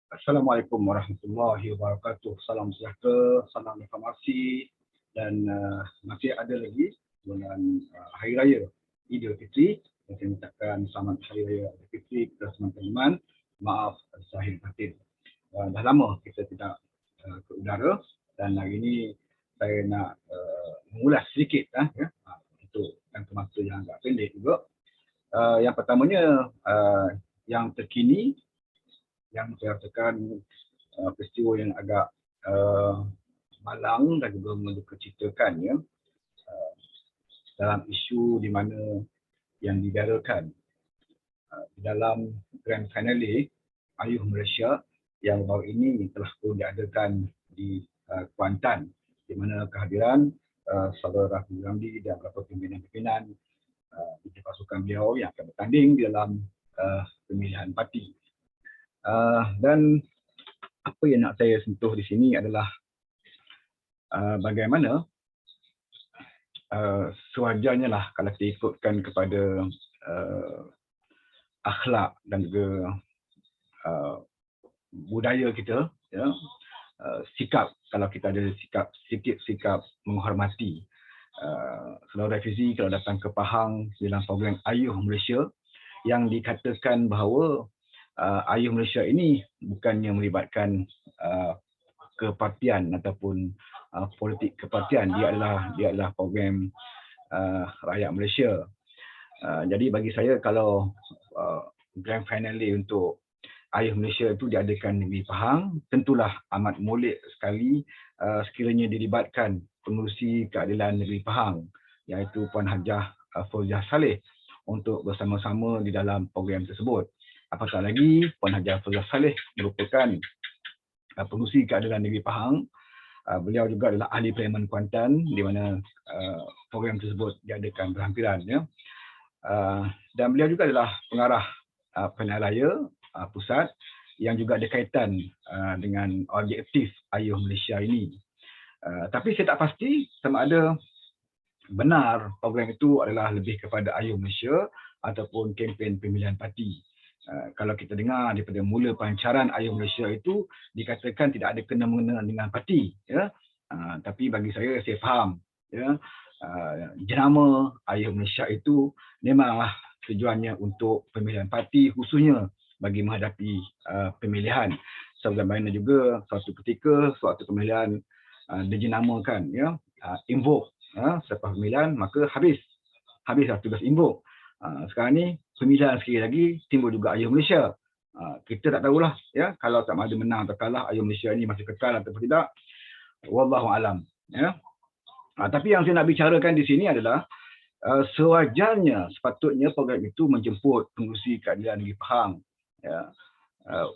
Assalamualaikum warahmatullahi wabarakatuh. Salam sejahtera, salam informasi dan masih ada lagi bulan Hari Raya Aidilfitri. Saya mengucapkan selamat Hari Raya Aidilfitri kepada semua teman. Maaf zahir batin. Dah lama kita tidak ke udara dan hari ini saya nak mengulas sedikit untuk jangka masa yang agak pendek juga. Yang pertamanya yang terkini yang saya rasakan peristiwa yang agak uh, malang dan juga mendukacitakan dalam isu di mana yang dibiarakan di dalam Grand Finale Ayuh Malaysia yang baru ini telah pun diadakan di Kuantan, di mana kehadiran saudara Rahmi Ramli dan beberapa pimpinan-pimpinan di pasukan beliau yang akan bertanding di dalam pemilihan parti. Dan apa yang nak saya sentuh di sini adalah bagaimana sewajarnya lah kalau kita ikutkan kepada akhlak dan juga budaya kita, ya, sikap, kalau kita ada sikap menghormati saudara Fizi kalau datang ke Pahang dalam program Ayuh Malaysia yang dikatakan bahawa Ayuh Malaysia ini bukannya melibatkan kepartian ataupun politik kepartian. Dia adalah program rakyat Malaysia. Jadi bagi saya kalau grand finale untuk Ayuh Malaysia itu diadakan di Pahang, tentulah amat molek sekali sekiranya dilibatkan pengurusi keadilan negeri Pahang, iaitu Puan Hajah Fauziah Saleh untuk bersama-sama di dalam program tersebut. Apatah lagi Puan Hajah Fauziah Saleh merupakan pengurusi keadilan negeri Pahang. Beliau juga adalah ahli parlimen Kuantan di mana program tersebut diadakan berhampiran. Ya. Dan beliau juga adalah pengarah pilihan raya pusat yang juga ada kaitan dengan objektif Ayuh Malaysia ini. Tapi saya tak pasti sama ada benar program itu adalah lebih kepada Ayuh Malaysia ataupun kempen pemilihan parti. Kalau kita dengar daripada mula pelancaran Ayuh Malaysia itu dikatakan tidak ada kena-mengena dengan parti, ya. Tapi bagi saya faham, ya, jenama Ayuh Malaysia itu memanglah tujuannya untuk pemilihan parti, khususnya bagi menghadapi pemilihan. Sebagaimana juga suatu ketika suatu pemilihan dijenamakan, ya, invoke, selepas pemilihan maka habislah tugas invoke. Sekarang ni pemilihan sekali lagi timbul juga Ayuh Malaysia. Kita tak tahulah, ya, kalau sama ada menang atau kalah Ayuh Malaysia ini masih kekal atau tidak, wallahu alam, ya. Tapi yang saya nak bicarakan di sini adalah sewajarnya sepatutnya program itu menjemput pengurusi keadilan negeri Pahang, ya,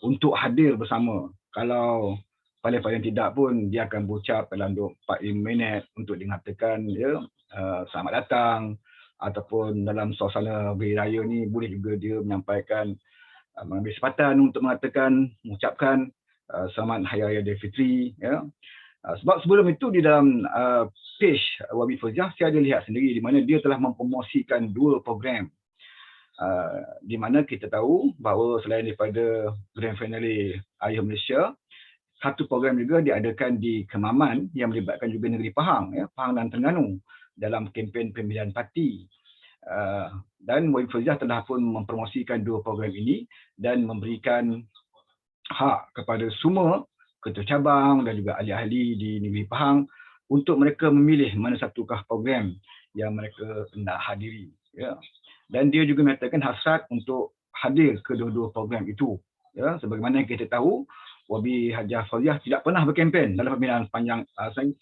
untuk hadir bersama. Kalau paling-paling tidak pun dia akan berucap dalam 4-5 minit untuk mengatakan, ya, selamat datang, ataupun dalam suasana Hari Raya ni boleh juga dia menyampaikan, mengambil kesempatan untuk mengucapkan selamat Hari Raya Aidilfitri, ya. Sebab sebelum itu di dalam page Wabi Fauziah saya ada lihat sendiri di mana dia telah mempromosikan 2 program, di mana kita tahu bahawa selain daripada Grand Finale Ayuh Malaysia, satu program juga diadakan di Kemaman yang melibatkan juga negeri Pahang, ya, Pahang dan Terengganu dalam kempen pemilihan parti. Dan Wabi Fauziah telah pun mempromosikan 2 program ini dan memberikan hak kepada semua ketua cabang dan juga ahli-ahli di negeri Pahang untuk mereka memilih mana satukah program yang mereka hendak hadiri, ya. Dan dia juga menyatakan hasrat untuk hadir ke dua-dua program itu, ya. Sebagaimana kita tahu, Wabi Hajah Fauziah tidak pernah berkempen dalam pemilihan sepanjang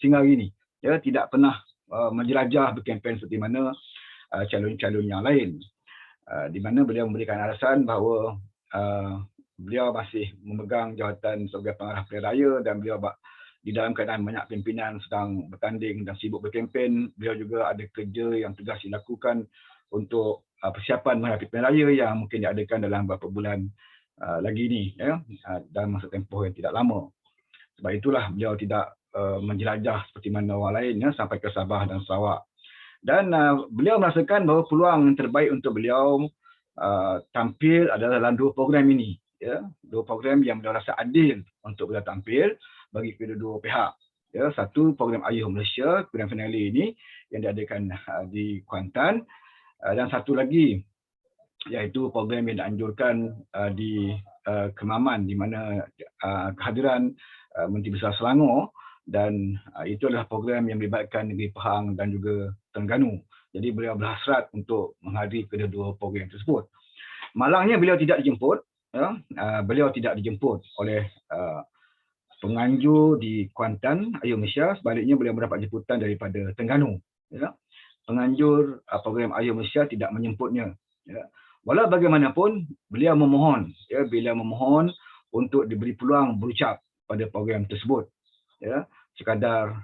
sehingga hari ini, ya, tidak pernah menjelajah berkempen seperti mana calon-calon yang lain, di mana beliau memberikan alasan bahawa beliau masih memegang jawatan sebagai pengarah pilihan raya dan beliau di dalam keadaan banyak pimpinan sedang bertanding dan sibuk berkempen. Beliau juga ada kerja yang tegas dilakukan untuk persiapan menghadapi pilihan raya yang mungkin diadakan dalam beberapa bulan lagi ni, ya, dalam masa tempoh yang tidak lama. Sebab itulah beliau tidak menjelajah seperti mana orang lain, ya, sampai ke Sabah dan Sarawak. Dan beliau merasakan bahawa peluang yang terbaik untuk beliau tampil adalah dalam 2 program ini. ya, dua program yang beliau rasa adil untuk beliau tampil bagi kedua-dua pihak. Ya, satu program Ayuh Malaysia, program finale ini yang diadakan di Kuantan, dan satu lagi iaitu program yang dianjurkan di Kemaman, di mana kehadiran Menteri Besar Selangor, dan itu adalah program yang melibatkan Negeri Pahang dan juga Terengganu. Jadi beliau berhasrat untuk menghadiri kedua-dua program tersebut. Malangnya beliau tidak dijemput, ya, beliau tidak dijemput oleh penganjur di Kuantan, Ayuh Malaysia. Sebaliknya beliau mendapat jemputan daripada Terengganu. Ya. Penganjur program Ayuh Malaysia tidak menjemputnya. Ya. Walau bagaimanapun, beliau memohon, ya, untuk diberi peluang berucap pada program tersebut. Ya. Sekadar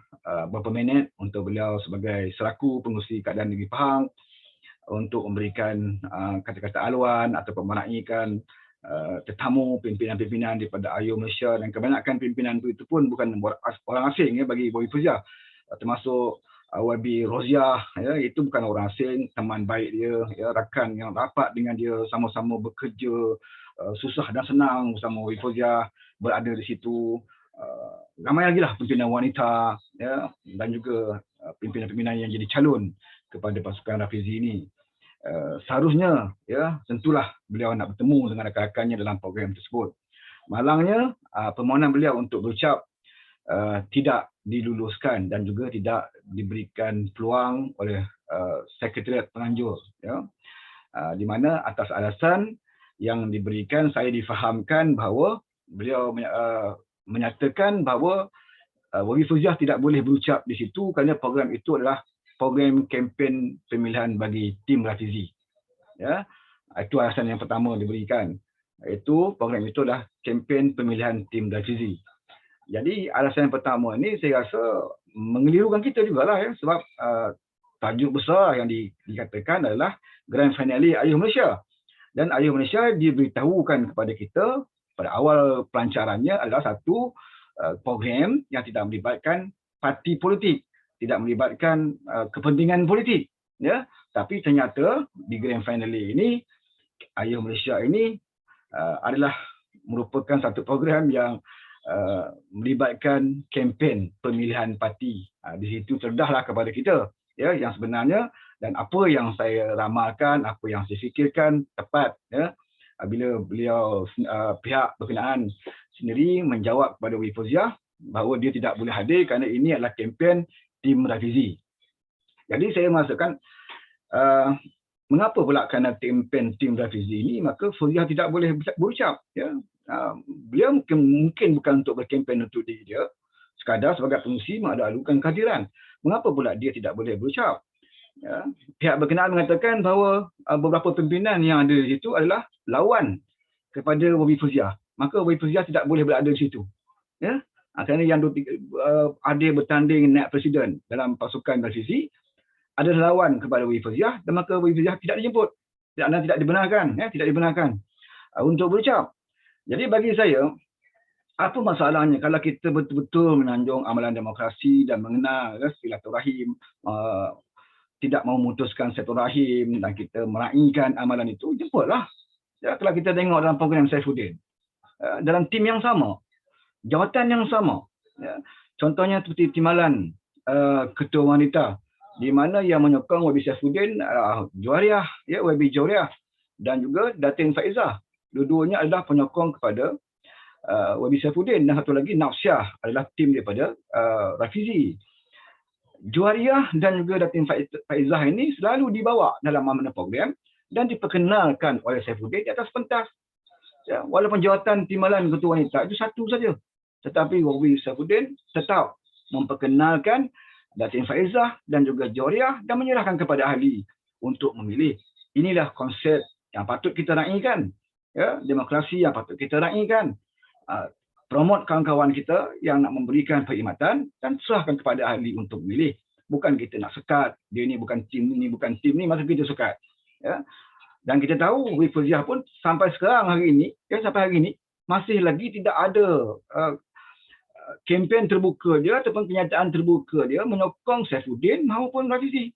beberapa minit untuk beliau sebagai selaku pengurusi keadaan Negeri Pahang untuk memberikan kata-kata aluan atau menaikkan tetamu pimpinan-pimpinan daripada Ayuh Malaysia, dan kebanyakan pimpinan itu pun bukan orang asing, ya, bagi Bobby Fauziah, termasuk YB Roziah, ya, itu bukan orang asing, teman baik dia, ya, rakan yang rapat dengan dia, sama-sama bekerja susah dan senang bersama Bobby Fauziah, berada di situ. Ramai lagi lah pimpinan wanita, ya, dan juga pimpinan-pimpinan yang jadi calon kepada pasukan Rafizi ini. Seharusnya, ya, tentulah beliau nak bertemu dengan rakan-rakannya dalam program tersebut. Malangnya permohonan beliau untuk berucap tidak diluluskan dan juga tidak diberikan peluang oleh Sekretariat Penganjur, ya, di mana atas alasan yang diberikan saya difahamkan bahawa beliau menyatakan bahawa Bobby Fauziah tidak boleh berucap di situ kerana program itu adalah program kempen pemilihan bagi tim Rafizi. Ya, itu alasan yang pertama diberikan. Iaitu program itu adalah kempen pemilihan tim Rafizi. Jadi alasan yang pertama ini saya rasa mengelirukan kita jugalah, ya, sebab tajuk besar yang dikatakan adalah Grand Finale Ayuh Malaysia. Dan Ayuh Malaysia diberitahukan kepada kita pada awal pelancarannya adalah satu program yang tidak melibatkan parti politik, tidak melibatkan kepentingan politik, ya. Tapi ternyata di Grand Finale ini, Ayuh Malaysia ini adalah merupakan satu program yang melibatkan kempen pemilihan parti. Di situ terdahlah kepada kita, ya, yang sebenarnya dan apa yang saya ramalkan, apa yang saya fikirkan tepat, ya, bila beliau pihak berkenaan sendiri menjawab kepada Bobby Fauziah bahawa dia tidak boleh hadir kerana ini adalah kempen tim Rafizi. Jadi saya merasakan mengapa pula kerana kempen tim Rafizi ini maka Fauziah tidak boleh berucap, ya. Beliau mungkin bukan untuk berkempen untuk diri dia, sekadar sebagai pengurusi mengalu-alukan kehadiran. Mengapa pula dia tidak boleh berucap? Ya, pihak berkenaan mengatakan bahawa beberapa pimpinan yang ada di situ adalah lawan kepada Bobby Fauziah. Maka Bobby Fauziah tidak boleh berada di situ. Ya, kerana yang ada bertanding naik presiden dalam pasukan Rafizi adalah lawan kepada Bobby Fauziah, dan maka Bobby Fauziah tidak dijemput dan tidak dibenarkan, ya, tidak dibenarkan untuk berucap. Jadi bagi saya, apa masalahnya kalau kita betul-betul menanjung amalan demokrasi dan mengenal, ya, silaturahim, tidak mau memutuskan silaturahim dan kita meraihkan amalan itu, jemputlah. Ya, kalau kita tengok dalam program Saifuddin, dalam tim yang sama, jawatan yang sama, ya. Contohnya seperti timbalan ketua wanita, di mana yang menyokong YB Saifuddin Juwariah, ya, YB Juwariah, dan juga Datin Faizah. Dua-duanya adalah penyokong kepada YB Saifuddin, dan satu lagi Nafsyah adalah tim daripada Rafizi. Juwariah dan juga Datin Faizah ini selalu dibawa dalam amanah program dan diperkenalkan oleh Saifuddin di atas pentas. Ya, walaupun jawatan timbalan ketua wanita itu satu saja, tetapi YB Saifuddin tetap memperkenalkan Datin Faizah dan juga Juwariah dan menyerahkan kepada ahli untuk memilih. Inilah konsep yang patut kita raikan, ya, demokrasi yang patut kita raikan. Promote kawan-kawan kita yang nak memberikan perkhidmatan dan serahkan kepada ahli untuk memilih. Bukan kita nak sekat, dia ni bukan tim ni, bukan tim ni, masa kita sekat. Ya. Dan kita tahu Bobby Fauziah pun sampai sekarang hari ini, ya, sampai hari ini masih lagi tidak ada kempen terbuka dia ataupun kenyataan terbuka dia menyokong Saifuddin maupun Rafizi.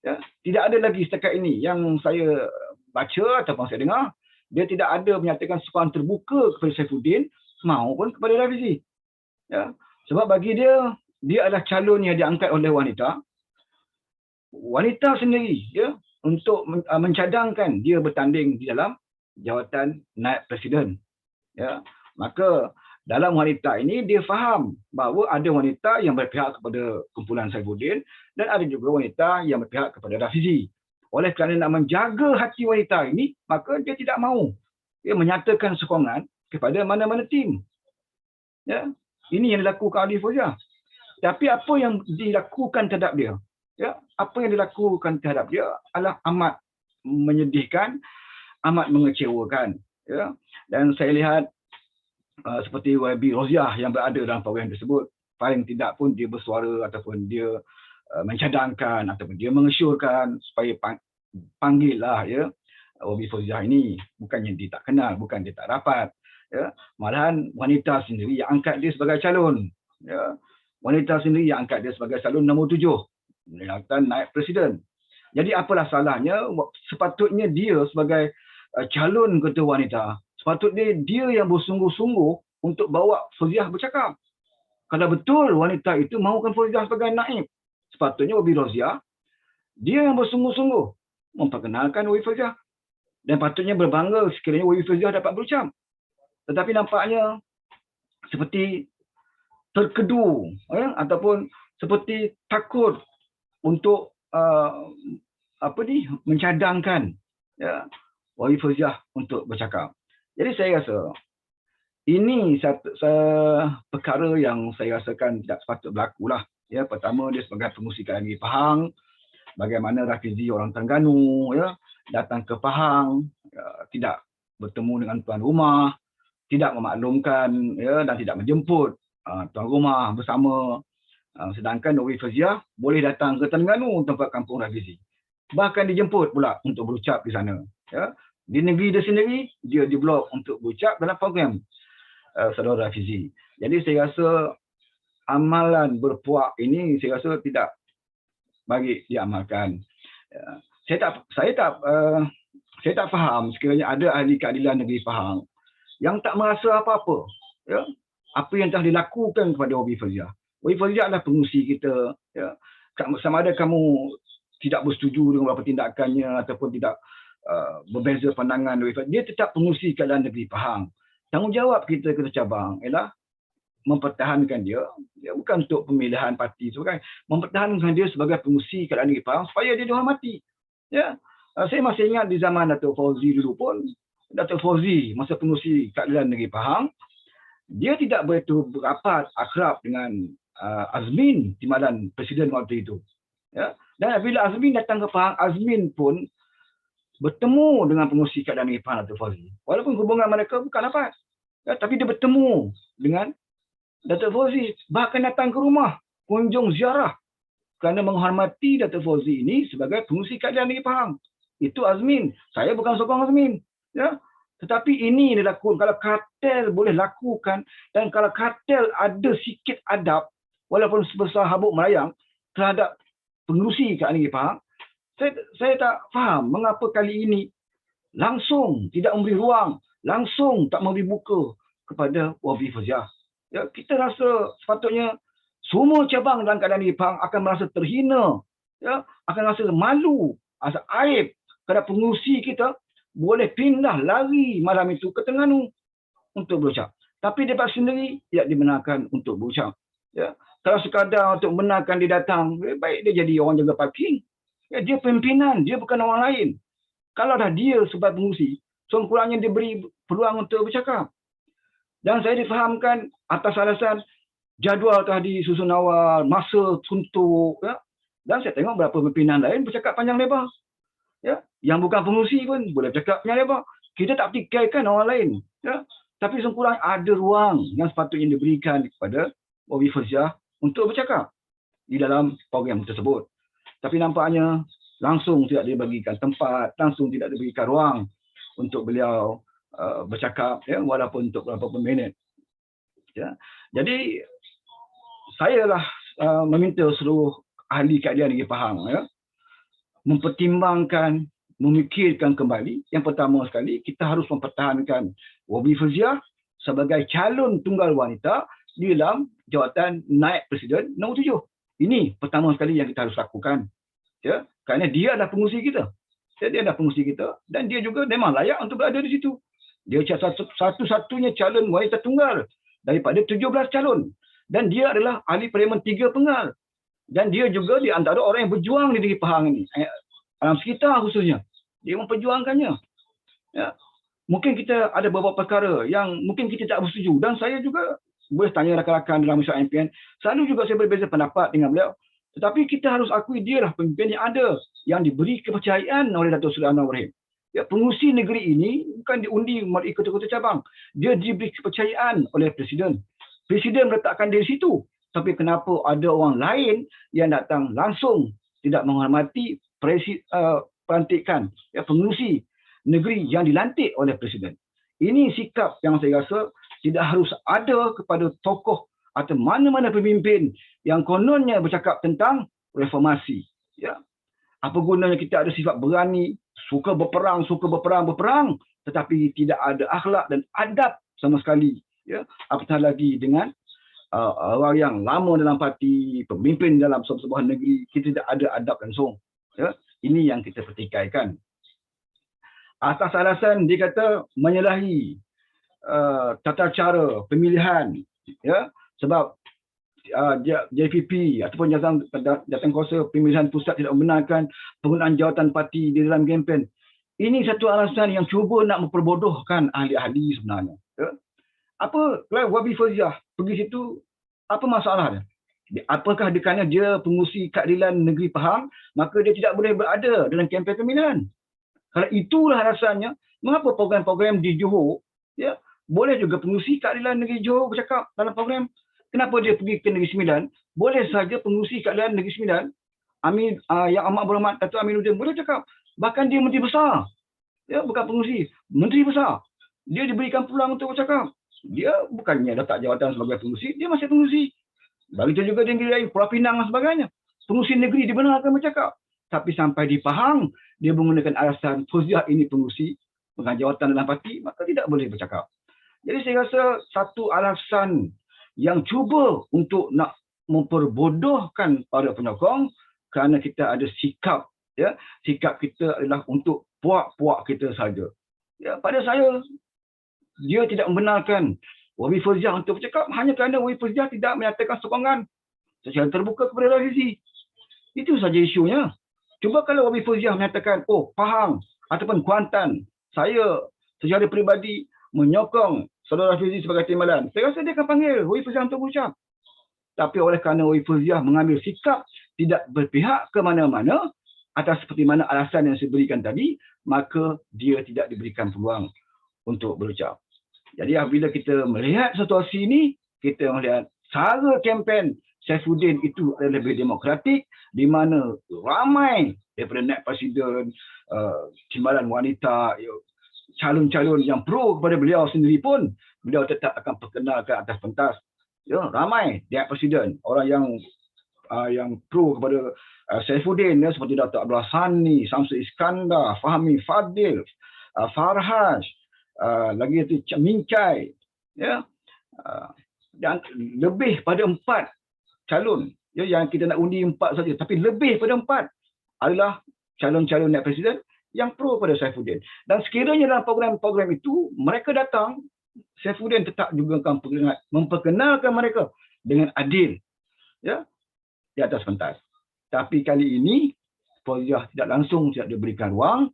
Ya. Tidak ada lagi setakat ini yang saya baca ataupun saya dengar Dia tidak ada menyatakan sokongan terbuka kepada Saifuddin maupun kepada Rafizi. Ya. Sebab bagi dia adalah calon yang diangkat oleh wanita. Wanita sendiri ya, untuk mencadangkan dia bertanding di dalam jawatan naib presiden. Ya. Maka dalam wanita ini dia faham bahawa ada wanita yang berpihak kepada kumpulan Saifuddin dan ada juga wanita yang berpihak kepada Rafizi. Oleh kerana nak menjaga hati wanita ini, maka dia tidak mahu dia menyatakan sokongan kepada mana-mana tim. Ya, ini yang dilakukan Ali Fauziah. Tapi apa yang dilakukan terhadap dia? Ya, apa yang dilakukan terhadap dia adalah amat menyedihkan, amat mengecewakan. Ya, dan saya lihat seperti YB Roziah yang berada dalam program tersebut, paling tidak pun dia bersuara ataupun dia mencadangkan ataupun dia mengesyorkan supaya panggillah ya YB Roziah ini. Bukannya dia tak kenal, bukan dia tak rapat. Ya, malahan wanita sendiri yang angkat dia sebagai calon. Ya, wanita sendiri yang angkat dia sebagai calon nombor 7 jawatan naib presiden. Jadi apalah salahnya? Sepatutnya dia sebagai calon ketua wanita, sepatutnya dia yang bersungguh-sungguh untuk bawa Fauziah bercakap. Kalau betul wanita itu mahukan Fauziah sebagai naib, sepatutnya YB Roziah dia yang bersungguh-sungguh memperkenalkan YB Fauziah dan patutnya berbangga sekiranya YB Fauziah dapat berucap. Tetapi nampaknya seperti terkedu ya, ataupun seperti takut untuk mencadangkan ya, YB Fauziah untuk bercakap. Jadi saya rasa ini satu perkara yang saya rasakan tidak sepatut berlaku lah. Ya, pertama dia sebagai pengurusi negeri Pahang, bagaimana Rafizi orang Terengganu ya datang ke Pahang, ya, tidak bertemu dengan tuan rumah, tidak memaklumkan ya dan tidak menjemput tuan rumah bersama. Sedangkan YB Fauziah boleh datang ke Terengganu tempat kampung Rafizi. Bahkan dijemput pula untuk berucap di sana. Ya. Di negeri dia sendiri, dia diblok untuk berucap dalam program saudara Rafizi. Jadi saya rasa amalan berpuak ini saya rasa tidak bagi diamalkan. Ya. Saya tak faham sekiranya ada ahli keadilan negeri Pahang yang tak merasa apa-apa. Ya. Apa yang telah dilakukan kepada YB Fauziah. YB Fauziah adalah pengurusi kita. Ya. Sama ada kamu tidak bersetuju dengan beberapa tindakannya ataupun tidak berbeza pandangan, dia tetap pengurusi keadaan negeri Pahang. Tanggungjawab kita cabang ialah mempertahankan dia bukan untuk pemilihan parti sebagainya, mempertahankan dia sebagai pengurusi keadaan negeri Pahang supaya dia dihormati. Ya, saya masih ingat di zaman Datuk Fauzi dulu pun, Datuk Fauzi masa pengurusi keadaan negeri Pahang, dia tidak begitu berapat akrab dengan Azmin Timbalan presiden waktu itu. Ya, dan bila Azmin datang ke Pahang, Azmin pun bertemu dengan pengurusi keadaan negeri Pahang Datuk Fauzi. Walaupun hubungan mereka bukan rapat, ya, tapi dia bertemu dengan Datuk Fauzi, bahkan datang ke rumah, kunjung ziarah kerana menghormati Datuk Fauzi ini sebagai pengurusi keadaan negeri Pahang. Itu Azmin. Saya bukan sokong Azmin. Ya. Tetapi ini dilakukan. Kalau kartel boleh lakukan dan kalau kartel ada sikit adab, walaupun sebesar habuk melayang terhadap pengurusi keadaan negeri Pahang, saya tak faham mengapa kali ini langsung tidak memberi ruang, langsung tak memberi buka kepada YB Fauziah. Ya, kita rasa sepatutnya semua cabang dalam keadaan negeri Pahang akan merasa terhina, ya, akan rasa malu, rasa aib kerana pengurusi kita boleh pindah lari malam itu ke Terengganu untuk berucap. Tapi dia sendiri tidak dibenarkan untuk berucap. Ya. Kalau sekadar untuk membenarkan dia datang, baik dia jadi orang jaga parking. Ya, dia pimpinan, dia bukan orang lain. Kalau dah dia sebagai pengurusi, sekurang-kurangnya dia beri peluang untuk bercakap. Dan saya difahamkan atas alasan jadual telah disusun awal, masa suntuk. Ya. Dan saya tengok beberapa pimpinan lain bercakap panjang lebar. Ya. Yang bukan pengurusi pun boleh bercakap panjang lebar. Kita tak pertikaikan orang lain. Ya. Tapi sekurang-kurangnya ada ruang yang sepatutnya diberikan kepada YB Fauziah untuk bercakap di dalam program tersebut. Tapi nampaknya langsung tidak dibagikan tempat, langsung tidak diberikan ruang untuk beliau bercakap, ya, walaupun untuk beberapa minit. Ya. Jadi saya lah meminta seluruh ahli keadilan negeri Pahang, ya, mempertimbangkan memikirkan kembali. Yang pertama sekali, kita harus mempertahankan Wabi Fauziah sebagai calon tunggal wanita di dalam jawatan naib presiden nombor 7. Ini pertama sekali yang kita harus lakukan. Ya, kerana dia adalah pengurusi kita. Dia adalah pengurusi kita dan dia juga memang layak untuk berada di situ. Dia satu-satunya calon wanita tunggal daripada 17 calon. Dan dia adalah ahli parlimen 3 penggal. Dan dia juga di antara orang yang berjuang di negeri Pahang ini. Alam sekitar khususnya. Dia memperjuangkannya. Ya. Mungkin kita ada beberapa perkara yang mungkin kita tak bersetuju. Dan saya juga boleh tanya rakan-rakan dalam masyarakat MPN. Selalu juga saya berbeza pendapat dengan beliau. Tetapi kita harus akui dia lah pemimpin yang ada. Yang diberi kepercayaan oleh Datuk Seri Anwar Ibrahim. Ya, pengurusi negeri ini bukan diundi melalui kota-kota cabang. Dia diberi kepercayaan oleh Presiden. Presiden meletakkan dia di situ. Tapi kenapa ada orang lain yang datang langsung tidak menghormati pelantikan pengurusi negeri yang dilantik oleh Presiden. Ini sikap yang saya rasa tidak harus ada kepada tokoh atau mana-mana pemimpin yang kononnya bercakap tentang reformasi. Ya. Apa gunanya kita ada sifat berani, suka berperang, tetapi tidak ada akhlak dan adab sama sekali. Ya. Apatah lagi dengan orang yang lama dalam parti, pemimpin dalam sebuah negeri, kita tidak ada adab langsung. Ya. Ini yang kita pertikaikan. Atas alasan dia kata menyalahi tata cara pemilihan, ya, sebab JPP ataupun Jawatankuasa Pemilihan Pusat tidak membenarkan penggunaan jawatan parti di dalam kempen. Ini satu alasan yang cuba nak memperbodohkan ahli-ahli sebenarnya. Ya. Apa kalau Wabi Fauziah pergi situ, apa masalahnya? Apakah kerana dia pengurusi keadilan negeri Pahang, maka dia tidak boleh berada dalam kempen pemilihan? Kalau itulah alasannya, mengapa program-program di Johor, ya, boleh juga pengurusi keadilan negeri Johor bercakap dalam program. Kenapa dia pergi ke Negeri Sembilan? Boleh saja pengurusi keadilan Negeri Sembilan, yang amat berhormat Datuk Aminuddin boleh cakap. Bahkan dia menteri besar. Ya, bukan pengurusi, menteri besar. Dia diberikan peluang untuk bercakap. Dia bukannya letak jawatan sebagai pengurusi, dia masih pengurusi. Begitu juga di negeri Pulau Pinang dan sebagainya. Pengurusi negeri dibenarkan bercakap. Tapi sampai di Pahang, dia menggunakan alasan Fauziah ini pengurusi dengan jawatan dalam parti, maka tidak boleh bercakap. Jadi saya rasa satu alasan yang cuba untuk nak memperbodohkan para penyokong kerana kita ada sikap, ya, sikap kita adalah untuk puak-puak kita saja. Ya, pada saya dia tidak membenarkan Wabi Fauziah untuk bercakap hanya kerana Wabi Fauziah tidak menyatakan sokongan secara terbuka kepada revisi. Itu saja isunya. Cuba kalau Wabi Fauziah menyatakan, oh Pahang ataupun Kuantan, saya secara peribadi menyokong Saudara Fizi sebagai timbalan, saya rasa dia akan panggil Wabi Fauziah untuk berucap. Tapi oleh kerana Wabi Fauziah mengambil sikap tidak berpihak ke mana-mana atas seperti mana alasan yang saya berikan tadi, maka dia tidak diberikan peluang untuk berucap. Jadi apabila kita melihat situasi ini, kita melihat cara kempen Saifuddin itu adalah lebih demokratik, di mana ramai daripada naib presiden, timbalan wanita, calon-calon yang pro kepada beliau sendiri pun, beliau tetap akan perkenalkan atas pentas. Ya, ramai naib presiden, orang yang pro kepada Saifuddin, ya, seperti Dato' Abdullah Sani, Samsul Iskandar, Fahmi Fadil, Farhaj, lagi itu Mincai, ya, dan lebih pada 4 calon, ya, yang kita nak undi 4 saja, tapi lebih pada 4 adalah calon-calon naib presiden yang pro pada Saifuddin. Dan sekiranya dalam program-program itu mereka datang, Saifuddin tetap juga akan memperkenalkan mereka dengan adil, ya, di atas pentas. Tapi kali ini Fauziah tidak langsung tidak diberikan ruang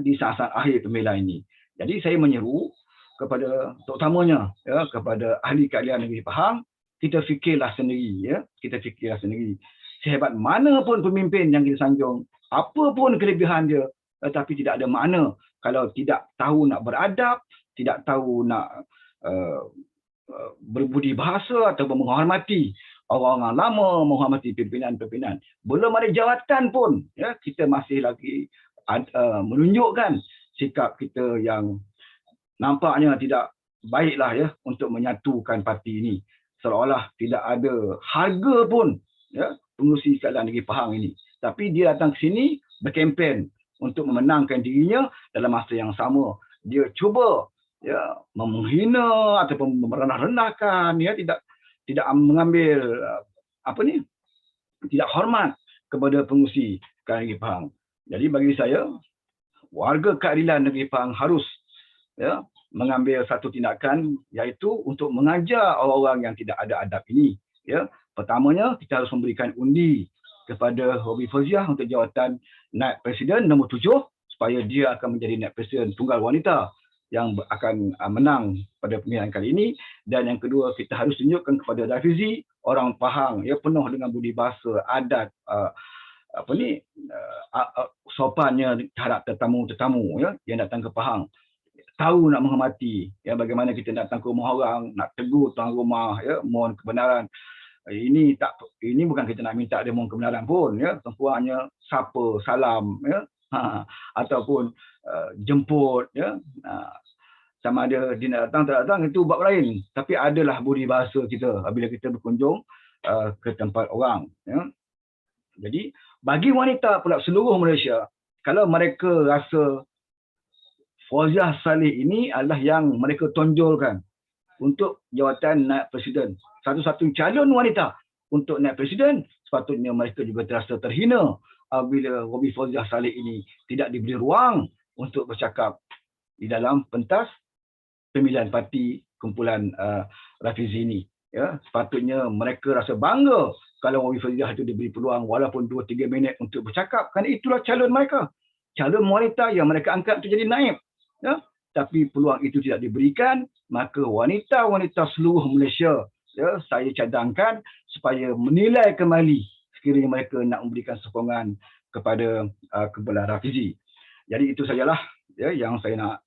di saat-saat akhir pemilihan ini. Jadi saya menyeru kepada, terutamanya, ya, kepada ahli keadilan negeri Pahang, kita fikirlah sendiri, ya, kita fikirlah sendiri. Sehebat mana pun pemimpin yang kita sanjung, apa pun kelebihan dia, tetapi tidak ada makna kalau tidak tahu nak beradab, tidak tahu nak berbudi bahasa atau menghormati orang-orang lama, menghormati pimpinan-pimpinan. Belum ada jawatan pun, ya, kita masih lagi menunjukkan sikap kita yang nampaknya tidak baiklah, ya, untuk menyatukan parti ini. Seolah-olah tidak ada harga pun, ya, pengurusi keadilan negeri Pahang ini. Tapi dia datang ke sini berkempen untuk memenangkan dirinya. Dalam masa yang sama dia cuba ya menghina ataupun merendah-rendahkan, ya tidak mengambil tidak hormat kepada pengurusi kerajaan negeri Pahang. Jadi bagi saya, warga keadilan negeri Pahang harus ya mengambil satu tindakan, iaitu untuk mengajar orang-orang yang tidak ada adab ini. Ya, pertamanya kita harus memberikan undi kepada Hobi Fauziah untuk jawatan Naib Presiden nombor 7, supaya dia akan menjadi Naib Presiden tunggal wanita yang akan menang pada pemilihan kali ini. Dan yang kedua, kita harus tunjukkan kepada Rafizi, orang Pahang ya penuh dengan budi bahasa, adat, sopannya terhadap tetamu-tetamu ya yang datang ke Pahang, tahu nak menghormati ya, bagaimana kita datang ke rumah orang, nak tegur tuan rumah ya, mohon kebenaran. Ini bukan kita nak minta dia mohon kebenaran pun ya, sempuanya sapa, salam ya, ataupun jemput ya, sama ada dia nak datang tak datang itu bab lain, tapi adalah budi bahasa kita apabila kita berkunjung ke tempat orang ya. Jadi bagi wanita pula seluruh Malaysia, kalau mereka rasa Fauziah Saleh ini adalah yang mereka tonjolkan untuk jawatan Naib Presiden, satu-satu calon wanita untuk Naib Presiden, sepatutnya mereka juga terasa terhina apabila Hobi Fauziah Saleh ini tidak diberi ruang untuk bercakap di dalam pentas pemilihan parti kumpulan Rafizi ini. Ya, sepatutnya mereka rasa bangga kalau Hobi Fauziah itu diberi peluang walaupun 2-3 minit untuk bercakap, kerana itulah calon mereka, calon wanita yang mereka angkat untuk jadi naib. Ya, tapi peluang itu tidak diberikan, maka wanita-wanita seluruh Malaysia ya, saya cadangkan supaya menilai kembali sekiranya mereka nak memberikan sokongan kepada kumpulan Rafizi. Jadi itu sajalah ya yang saya nak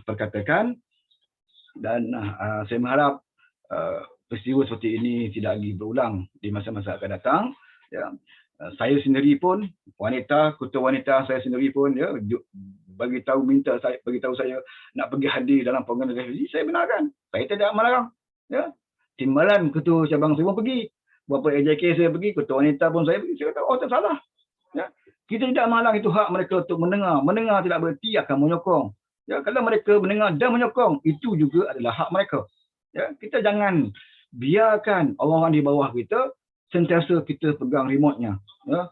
perkatakan, dan saya mengharap peristiwa seperti ini tidak lagi berulang di masa-masa akan datang ya. Saya sendiri pun wanita, ketua wanita saya sendiri pun ya minta saya beritahu saya nak pergi hadir dalam program Rafizi, saya benarkan, saya tidak melarang ya. Timbalan ketua cabang saya pun pergi, beberapa AJK saya pergi, ketua wanita pun saya pergi, saya kata tak salah ya. Kita tidak melarang, itu hak mereka untuk mendengar tidak bererti akan menyokong ya. Kalau mereka mendengar dan menyokong, itu juga adalah hak mereka ya. Kita jangan biarkan orang-orang di bawah kita sentiasa kita pegang remote-nya ya,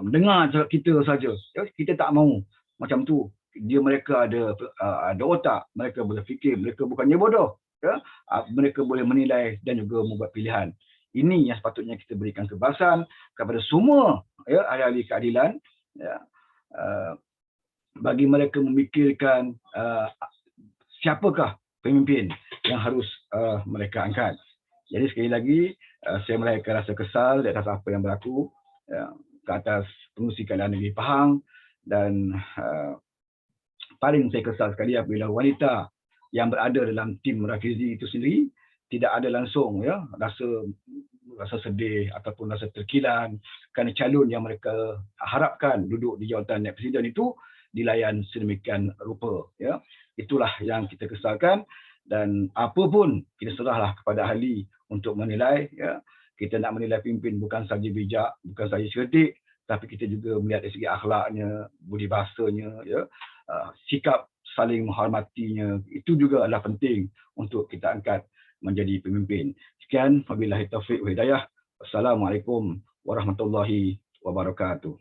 dengar kita saja ya. Kita tak mahu macam tu. Mereka ada otak, mereka boleh fikir, mereka bukannya bodoh ya. Mereka boleh menilai dan juga membuat pilihan. Ini yang sepatutnya kita berikan kebebasan kepada semua ya ahli-ahli keadilan ya, bagi mereka memikirkan siapakah pemimpin yang harus mereka angkat. Jadi sekali lagi saya meraihkan rasa kesal di atas apa yang berlaku ya, ke atas pengurusi keadilan negeri Pahang, dan paling saya kesal sekali apabila wanita yang berada dalam tim Rafizi itu sendiri tidak ada langsung ya rasa sedih ataupun rasa terkilan kerana calon yang mereka harapkan duduk di jawatan Naib Presiden itu dilayan sedemikian rupa ya. Itulah yang kita kesalkan, dan apa pun kita serahlah kepada ahli untuk menilai ya. Kita nak menilai pimpin bukan saja bijak, bukan saja cerdik, tapi kita juga melihat dari segi akhlaknya, budi bahasanya ya, sikap saling menghormatinya, itu juga adalah penting untuk kita angkat menjadi pemimpin. Sekian, wabillahi taufiq wa hidayah. Wassalamualaikum warahmatullahi wabarakatuh.